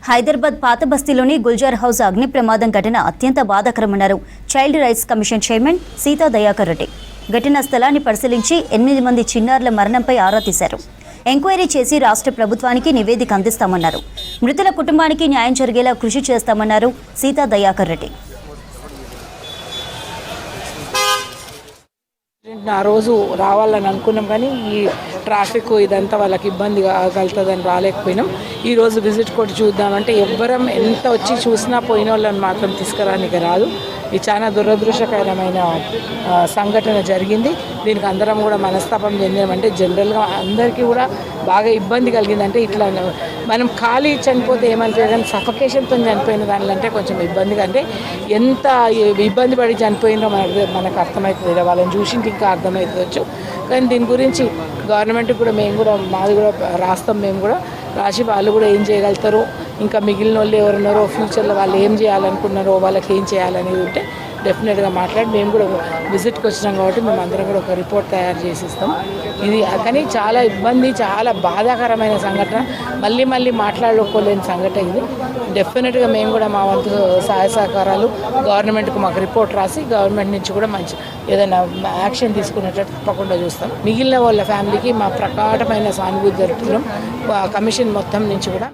హైదరాబాద్ పాత బస్తీలోని గుల్జార్ హౌస్ అగ్ని ప్రమాదం ఘటన అత్యంత బాధాకరమన్నారు child rights commission chairman Sita Dayakar Reddy. ఘటనా స్థలాన్ని పరిశీలించి 8 మంది చిన్నారుల మరణంపై ఆరా తీశారు. ఎంక్వైరీ చేసి రాష్ట్ర ప్రభుత్వానికి నివేదిక అందిస్తామన్నారు. మృతుల కుటుంబానికి న్యాయం జరిగేలా కృషి చేస్తామన్నారు సీతా దయాకర్ రెడ్డి. ఆ రోజు రావాలని అనుకున్నాం కానీ ఈ ట్రాఫిక్ ఇదంతా వాళ్ళకి ఇబ్బంది కలుగుతుందని రాలేకపోయినాం. ఈరోజు విజిట్ కొట్టి చూద్దామంటే ఎవ్వరం ఎంత వచ్చి చూసినా పోయిన వాళ్ళని మాత్రం తీసుకురానికి రాదు. ఇది చాలా దురదృష్టకరమైన సంఘటన జరిగింది. దీనికి అందరం కూడా మనస్తాపం చెందామంటే జనరల్గా అందరికీ కూడా బాగా ఇబ్బంది కలిగిందంటే ఇట్లా మనం ఖాళీ చనిపోతే ఏమనిపించదు కానీ సఫకేషన్తో చనిపోయిన దానిలంటే కొంచెం ఇబ్బందిగా, అంటే ఎంత ఇబ్బంది పడి చనిపోయిందో మనకు అర్థమవుతుంది. వాళ్ళని చూసింటి ఇంకా అర్థమవుతుందచ్చు. కానీ దీని గురించి గవర్నమెంట్కి కూడా మేము కూడా మాది కూడా రాస్తాం. మేము కూడా రాసి వాళ్ళు కూడా ఏం చేయగలుగుతారో, ఇంకా మిగిలిన వాళ్ళు ఎవరున్నారో ఫ్యూచర్లో వాళ్ళు ఏం చేయాలనుకున్నారో వాళ్ళకి ఏం చేయాలనేది ఉంటే డెఫినెట్గా మాట్లాడి మేము కూడా విజిట్కి వచ్చినాం కాబట్టి మేము అందరం కూడా ఒక రిపోర్ట్ తయారు చేసి ఇస్తాం. ఇది కానీ చాలా ఇబ్బంది, చాలా బాధాకరమైన సంఘటన, మళ్ళీ మాట్లాడుకోలేని సంఘటన ఇది. డెఫినెట్గా మేము కూడా మా వంతు సహాయ సహకారాలు గవర్నమెంట్కి మాకు రిపోర్ట్ రాసి గవర్నమెంట్ నుంచి కూడా మంచి ఏదైనా యాక్షన్ తీసుకునేటట్టు తప్పకుండా చూస్తాం. మిగిలిన వాళ్ళ ఫ్యామిలీకి మా ప్రకాటమైన సానుభూతి జరుపుతున్నాం కమిషన్ మొత్తం నుంచి కూడా.